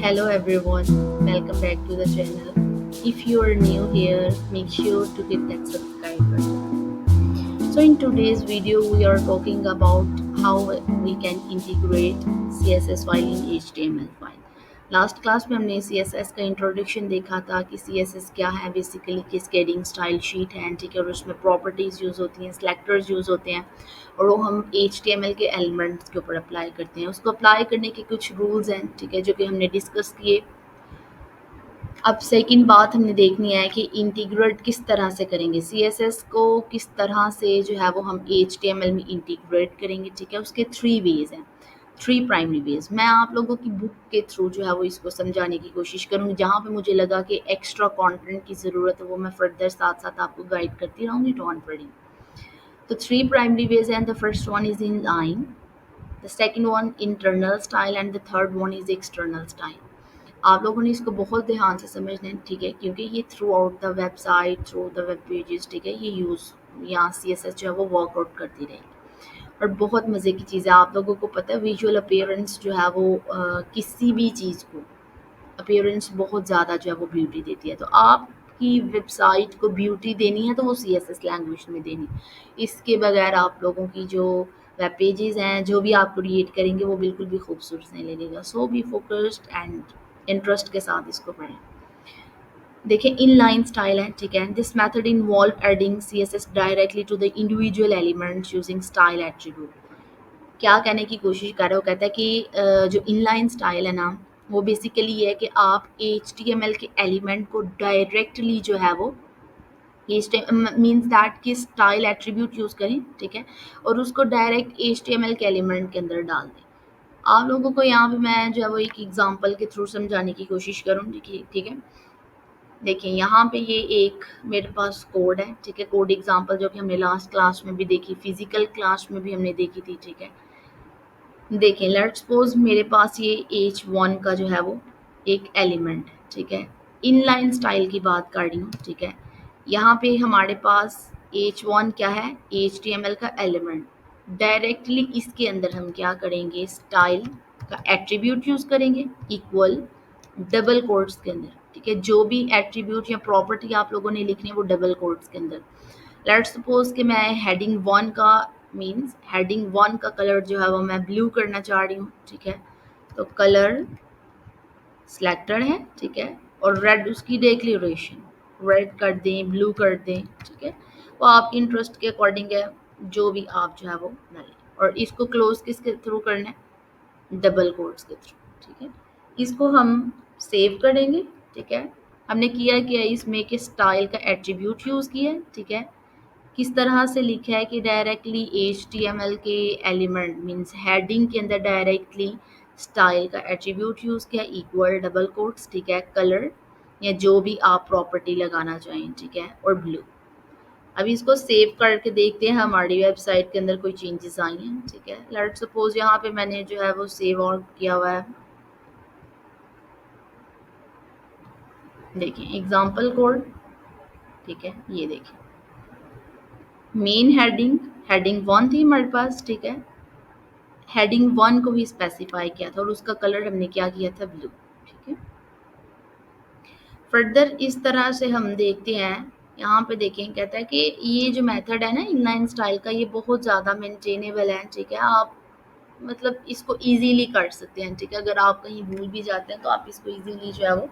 Hello everyone, welcome back to the channel. If you are new here, make sure to hit that subscribe button. So in today's video, we are talking about how we can integrate CSS file in HTML file. Last class में हमने CSS का introduction देखा था कि CSS क्या है, basically cascading style sheet है, ठीक है, और उसमें प्रॉपर्टीज़ यूज़ होती हैं, सेलेक्टर्स यूज़ होते हैं और वो हम HTML के एलिमेंट्स के ऊपर अप्लाई करते हैं। उसको अप्लाई करने के कुछ रूल्स हैं, ठीक है, जो कि हमने डिस्कस किए। अब सेकंड बात हमने देखनी है कि इंटीग्रेट किस तरह से करेंगे, CSS को किस तरह से जो है वो हम HTML में इंटीग्रेट करेंगे, ठीक है। उसके 3 वेज हैं, 3 प्राइमरी वेज। मैं आप लोगों की बुक के थ्रू जो है वो इसको समझाने की कोशिश करूँगी। जहाँ पे मुझे लगा कि एक्स्ट्रा कंटेंट की ज़रूरत है वो मैं फर्दर साथ साथ आपको गाइड करती रहूँगी, डोंट वरी। तो 3 प्राइमरी वेज हैं। The first one is in line, the second one internal style and the third one is external style. आप लोगों ने इसको बहुत ध्यान से समझना है, ठीक है, क्योंकि ये through out the website, through the web pages, ठीक है, ये यूज़ यहाँ CSS जो है वो वर्कआउट करती रहेगी और बहुत मज़े की चीज़ है। आप लोगों को पता है विजुअल अपीयरेंस जो है वो किसी भी चीज़ को अपीयरेंस बहुत ज़्यादा जो है वो ब्यूटी देती है। तो आपकी वेबसाइट को ब्यूटी देनी है तो वो CSS लैंग्वेज में देनी। इसके बगैर आप लोगों की जो वेब पेजेस हैं, जो भी आप क्रिएट करेंगे, वो बिल्कुल भी खूबसूरत नहीं लगेगा। सो बी फोकस्ड एंड इंटरेस्ट के साथ इसको पढ़ें। देखिए इनलाइन स्टाइल है, ठीक है। This method involve adding CSS directly to the individual elements using style attribute. क्या कहने की कोशिश कर रहे हो, कहता है कि जो इनलाइन स्टाइल है ना, वो बेसिकली ये है कि आप HTML के एलिमेंट को डायरेक्टली जो है वो मीन्स दैट कि स्टाइल एट्रीब्यूट यूज़ करें, ठीक है, और उसको डायरेक्ट HTML के एलिमेंट के अंदर डाल दें। आप लोगों को यहाँ पे मैं जो है वो एक एग्जांपल के थ्रू समझाने की कोशिश करूँगी, ठीक है। देखिए यहाँ पे ये एक मेरे पास कोड है, ठीक है, कोड एग्जांपल जो कि हमने लास्ट क्लास में भी देखी, फिजिकल क्लास में भी हमने देखी थी, ठीक है। देखिए लेट्स सपोज मेरे पास ये H1 का जो है वो एक एलिमेंट है, ठीक है। इनलाइन स्टाइल की बात कर रही हूँ, ठीक है। यहाँ पे हमारे पास H1 क्या है, HTML का एलिमेंट। डायरेक्टली इसके अंदर हम क्या करेंगे, स्टाइल का एट्रीब्यूट यूज करेंगे इक्वल डबल कोट्स के अंदर, ठीक है। जो भी एट्रीब्यूट या प्रॉपर्टी आप लोगों ने लिखनी है वो डबल कोट्स के अंदर। लेट्स सपोज कि मैं हेडिंग 1 का मीन्स हेडिंग 1 का कलर जो है वो मैं ब्लू करना चाह रही हूँ, ठीक है। तो कलर सिलेक्टेड है, ठीक है, और रेड उसकी डिक्लेरेशन, रेड कर दें, ब्लू कर दें, ठीक है, वो आपके इंटरेस्ट के अकॉर्डिंग है, जो भी आप जो है वो डालें। और इसको क्लोज किसके थ्रू करना है, डबल कोट्स के थ्रू, ठीक है। इसको हम सेव करेंगे, ठीक है। हमने किया क्या, इसमें कि स्टाइल का एट्रीब्यूट यूज़ किया है, ठीक है। किस तरह से लिखा है कि डायरेक्टली HTML के एलिमेंट मीन्स हेडिंग के अंदर डायरेक्टली स्टाइल का एट्रीब्यूट यूज़ किया इक्वल डबल कोट्स, ठीक है, कलर या जो भी आप प्रॉपर्टी लगाना चाहें, ठीक है, और ब्लू। अभी इसको सेव करके देखते हैं हमारी वेबसाइट के अंदर कोई चेंजेस आई हैं, ठीक है। लेट्स सपोज यहाँ पे मैंने जो है वो सेव और किया हुआ है। देखिए एग्जाम्पल कोड, ठीक है, ये देखिए मेन हेडिंग, हेडिंग 1 थी हमारे पास, ठीक है। हेडिंग 1 को भी स्पेसिफाई किया था और उसका कलर हमने क्या किया था, ब्लू, ठीक है। फर्दर इस तरह से हम देखते हैं, यहाँ पे देखें, कहता है कि ये जो मेथड है ना इनलाइन स्टाइल का, ये बहुत ज़्यादा मेंटेनेबल है, ठीक है। आप मतलब इसको इजीली कर सकते हैं, ठीक है। अगर आप कहीं भूल भी जाते हैं तो आप इसको इजीली जो है वो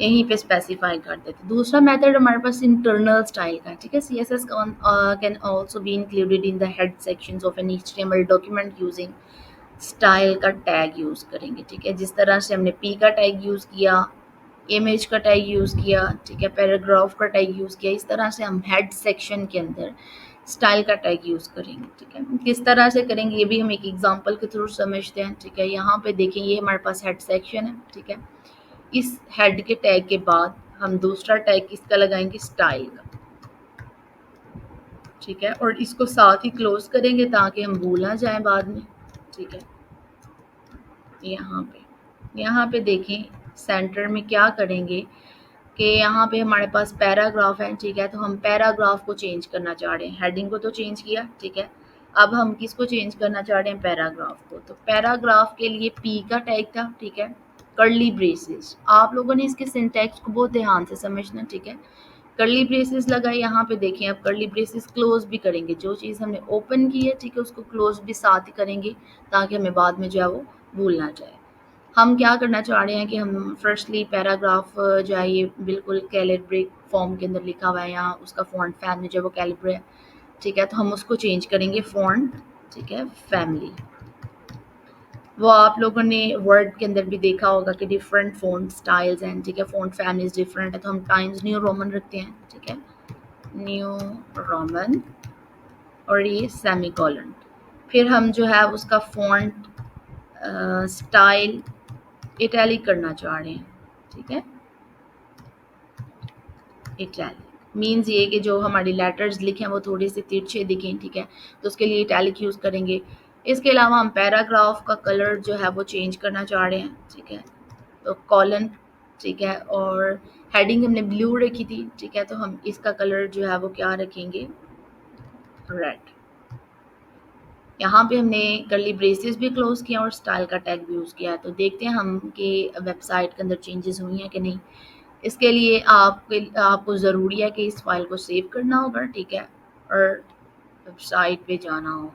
यहीं पे स्पेसिफाई कर देते हैं। दूसरा मेथड हमारे पास इंटरनल स्टाइल का है, ठीक है। CSS can also be included in the head sections of an HTML document using style का टैग यूज़ करेंगे, ठीक है। जिस तरह से हमने P का टैग यूज़ किया, इमेज का टैग यूज़ किया, ठीक है, पैराग्राफ का टैग यूज़ किया, इस तरह से हम हेड सेक्शन के अंदर स्टाइल का टैग यूज़ करेंगे, ठीक है। किस तरह से करेंगे ये भी हम एक एग्जांपल के थ्रू समझते हैं, ठीक है। यहाँ पे देखें ये हमारे पास हेड सेक्शन है, ठीक है। इस हेड के टैग के बाद हम दूसरा टैग किसका लगाएंगे, स्टाइल का, ठीक है, और इसको साथ ही क्लोज करेंगे ताकि हम भूल ना जाएं बाद में, ठीक है। यहाँ पे देखें सेंटर में क्या करेंगे कि यहाँ पे हमारे पास पैराग्राफ है, ठीक है। तो हम पैराग्राफ को चेंज करना चाह रहे हैं, हेडिंग को तो चेंज किया, ठीक है। अब हम किसको चेंज करना चाह रहे हैं, पैराग्राफ को। तो पैराग्राफ के लिए P का टैग था, ठीक है, कर्ली ब्रेसेस, आप लोगों ने इसके सिंटैक्स को बहुत ध्यान से समझना, ठीक है। कर्ली ब्रेसेस लगा है, यहाँ पे देखें अब कर्ली ब्रेसेस क्लोज भी करेंगे, जो चीज़ हमने ओपन की है, ठीक है, उसको क्लोज भी साथ ही करेंगे ताकि हमें बाद में जो है वो भूल ना जाए। हम क्या करना चाह रहे हैं कि हम फर्स्टली पैराग्राफ जो है ये बिल्कुल कैलिब्रे फॉर्म के अंदर लिखा हुआ है, यहाँ उसका फॉन्ट फैमिली जो है वो कैलिब्रे है, ठीक है, तो हम उसको चेंज करेंगे फॉन्ट, ठीक है, फैमिली। वो आप लोगों ने वर्ड के अंदर भी देखा होगा कि डिफरेंट फ़ॉन्ट स्टाइल्स हैं, ठीक है, फ़ॉन्ट फैमिलीज डिफरेंट है, तो हम टाइम्स न्यू रोमन रखते हैं, ठीक है, न्यू रोमन, और ये सेमी कॉलन। फिर हम जो है उसका फ़ॉन्ट स्टाइल इटैलिक करना चाह रहे हैं, ठीक है, इटैलिक मीन्स ये कि जो हमारी लेटर्स लिखे हैं वो थोड़े से तिरछे दिखें, ठीक है, तो उसके लिए इटैलिक यूज़ करेंगे। इसके अलावा हम पैराग्राफ का कलर जो है वो चेंज करना चाह रहे हैं, ठीक है, तो कॉलन, ठीक है, और हेडिंग हमने ब्लू रखी थी, ठीक है, तो हम इसका कलर जो है वो क्या रखेंगे, रेड। यहाँ पे हमने करली ब्रेसेस भी क्लोज किया और स्टाइल का टैग भी यूज़ किया है, तो देखते हैं हम कि वेबसाइट के अंदर चेंजेस हुई हैं कि नहीं। इसके लिए आपको ज़रूरी है कि इस फाइल को सेव करना होगा, ठीक है, और वेबसाइट पे जाना होगा।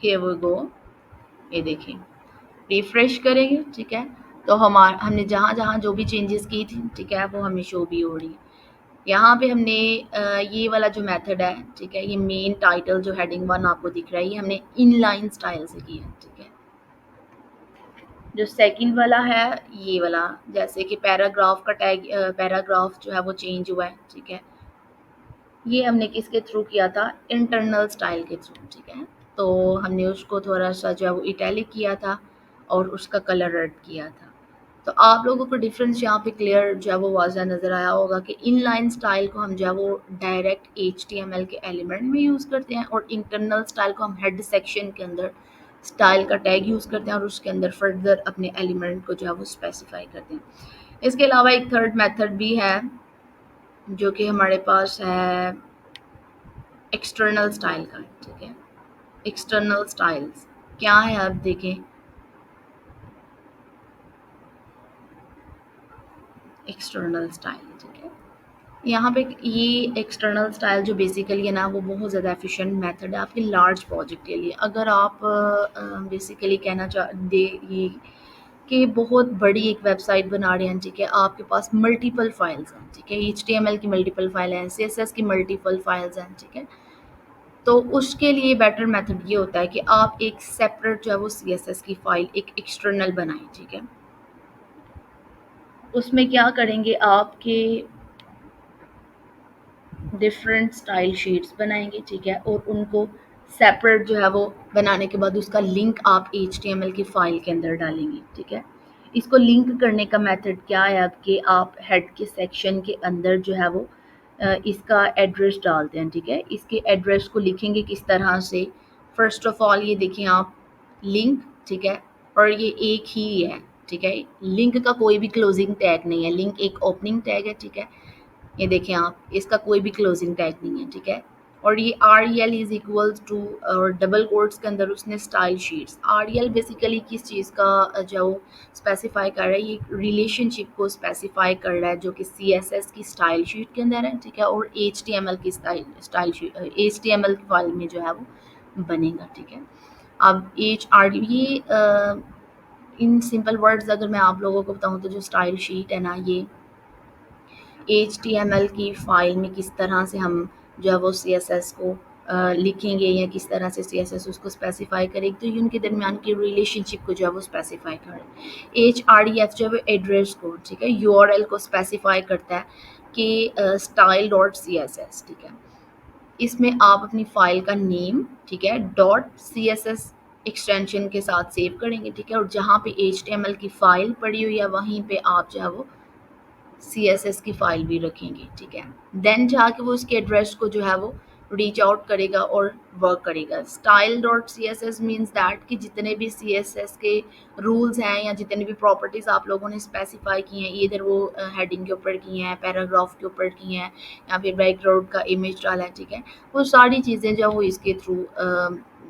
हियर वी गो, ये देखें, रिफ्रेश करेंगे, ठीक है, तो हमने जहाँ जहाँ जो भी चेंजेस की थी, ठीक है, वो हमें शो भी हो रही है। यहाँ पे हमने ये वाला जो मेथड है, ठीक है, ये मेन टाइटल जो हेडिंग 1 आपको दिख रहा है, ये हमने इनलाइन स्टाइल से किया है, ठीक है। जो सेकंड वाला है ये वाला, जैसे कि पैराग्राफ का टैग, पैराग्राफ जो है वो चेंज हुआ है, ठीक है, ये हमने किसके थ्रू किया था, इंटरनल स्टाइल के थ्रू, ठीक है, तो हमने उसको थोड़ा सा जो है वो इटैलिक किया था और उसका कलर रेड किया था। तो आप लोगों को डिफरेंस यहाँ पे क्लियर जो है वो वाज़ह नज़र आया होगा कि इनलाइन स्टाइल को हम जो है वो डायरेक्ट HTML के एलिमेंट में यूज़ करते हैं और इंटरनल स्टाइल को हम हेड सेक्शन के अंदर स्टाइल का टैग यूज़ करते हैं और उसके अंदर फर्दर अपने एलिमेंट को जो है वो स्पेसिफाई करते हैं। इसके अलावा एक थर्ड मेथड भी है जो कि हमारे पास है एक्सटर्नल स्टाइल का, ठीक है, एक्सटर्नल स्टाइल्स क्या है आप देखें, एक्सटर्नल स्टाइल, ठीक है, यहाँ पे ये एक्सटर्नल स्टाइल जो बेसिकली है ना वो बहुत ज़्यादा एफिशिएंट मेथड है आपके लार्ज प्रोजेक्ट के लिए। अगर आप बेसिकली कहना चाह दे ये कि बहुत बड़ी एक वेबसाइट बना रहे हैं, ठीक है, आपके पास मल्टीपल फाइल्स हैं, ठीक है, HTML की मल्टीपल फाइल हैं, CSS की मल्टीपल फाइल्स हैं, ठीक है, तो उसके लिए बेटर मेथड ये होता है कि आप एक सेपरेट जो है वो CSS की फाइल एक एक्सटर्नल बनाएं, ठीक है, उसमें क्या करेंगे आपके डिफरेंट स्टाइल शीट्स बनाएंगे, ठीक है, और उनको सेपरेट जो है वो बनाने के बाद उसका लिंक आप HTML की फाइल के अंदर डालेंगे, ठीक है। इसको लिंक करने का मेथड क्या है आपके, आप हेड के सेक्शन के अंदर जो है वो इसका एड्रेस डालते हैं, ठीक है, इसके एड्रेस को लिखेंगे किस तरह से, फर्स्ट ऑफ ऑल ये देखिए आप लिंक, ठीक है, और ये एक ही है, ठीक है, लिंक का कोई भी क्लोजिंग टैग नहीं है, लिंक एक ओपनिंग टैग है, ठीक है, ये देखें आप, इसका कोई भी क्लोजिंग टैग नहीं है, ठीक है, और ये REL इज इक्वल्स टू और डबल कोट्स के अंदर उसने स्टाइल शीट्स, REL बेसिकली किस चीज़ का जो स्पेसिफाई कर रहा है, ये रिलेशनशिप को स्पेसिफाई कर रहा है जो कि CSS की स्टाइल शीट के अंदर है, ठीक है, और HTML की स्टाइल शीट HTML की फाइल में जो है वो बनेगा, ठीक है। अब ये इन सिंपल वर्ड्स अगर मैं आप लोगों को बताऊँ तो जो स्टाइल शीट है ना, ये HTML की फ़ाइल में किस तरह से हम जो है वो CSS को लिखेंगे या किस तरह से CSS उसको स्पेसिफाई करेगी, तो ये उनके दरमियान की रिलेशनशिप को जो है वो स्पेसिफाई करें। HREF जो है एड्रेस को, ठीक है, URL को स्पेसिफाई करता है कि स्टाइल डॉट CSS, ठीक है, इसमें आप अपनी फ़ाइल का नेम, ठीक है, डॉट CSS एक्सटेंशन के साथ सेव करेंगे, ठीक है, और जहाँ पे HTML की फ़ाइल पड़ी हुई है वहीं पे आप जो है वो CSS की फ़ाइल भी रखेंगे, ठीक है, देन जाके वो उसके एड्रेस को जो है वो रीच आउट करेगा और वर्क करेगा। Style dot C S S means that कि जितने भी सी एस एस के रूल्स हैं या जितने भी प्रॉपर्टीज़ आप लोगों ने स्पेसिफाई की हैं, इधर वो हेडिंग के ऊपर की हैं, पैराग्राफ के ऊपर की हैं, या फिर बैकग्राउंड का इमेज डाला है, ठीक है, वो सारी चीज़ें जो वो इसके थ्रू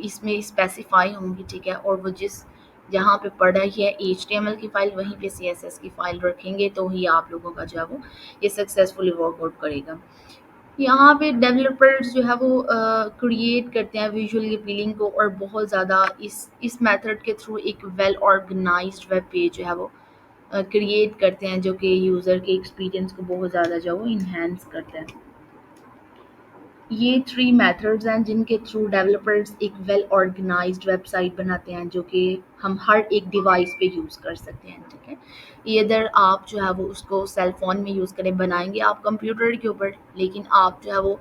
इसमें स्पेसिफाई होंगी, ठीक है। और वो जिस जहाँ पे पढ़ रही है HTML की फ़ाइल, वहीं पे CSS की फ़ाइल रखेंगे तो ही आप लोगों का जो है वो ये सक्सेसफुली वर्कआउट करेगा। यहाँ पे डेवलपर्स जो है वो क्रिएट करते हैं विजुअली अपीलिंग को, और बहुत ज़्यादा इस मेथड के थ्रू एक वेल ऑर्गेनाइज्ड वेब पेज जो है वो क्रिएट करते हैं, जो कि यूज़र के एक्सपीरियंस को बहुत ज़्यादा जो है वो इन्हेंस करता है। ये 3 मेथड्स हैं जिनके थ्रू डेवलपर्स एक वेल ऑर्गेनाइज्ड वेबसाइट बनाते हैं, जो कि हम हर एक डिवाइस पे यूज़ कर सकते हैं, ठीक है। इधर आप जो है वो उसको सेल फ़ोन में यूज़ करें, बनाएँगे आप कंप्यूटर के ऊपर, लेकिन आप जो है वो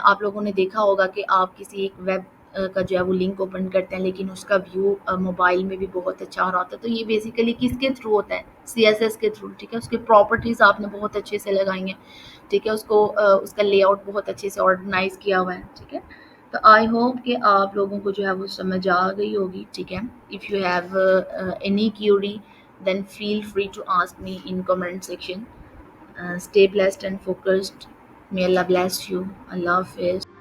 आप लोगों ने देखा होगा कि आप किसी एक वेब का जो है वो लिंक ओपन करते हैं, लेकिन उसका व्यू मोबाइल में भी बहुत अच्छा आ रहा होता है। तो ये बेसिकली किसके थ्रू होता है? CSS के थ्रू, ठीक है। उसकी प्रॉपर्टीज़ आपने बहुत अच्छे से लगाई हैं, ठीक है, उसको उसका लेआउट बहुत अच्छे से ऑर्गेनाइज किया हुआ है, ठीक है। तो आई होप कि आप लोगों को जो है वो समझ आ गई होगी, ठीक है। If you have any Curie then feel free to ask me in comment section. Stay blessed and focused. May Allah bless you. Allah Hafiz.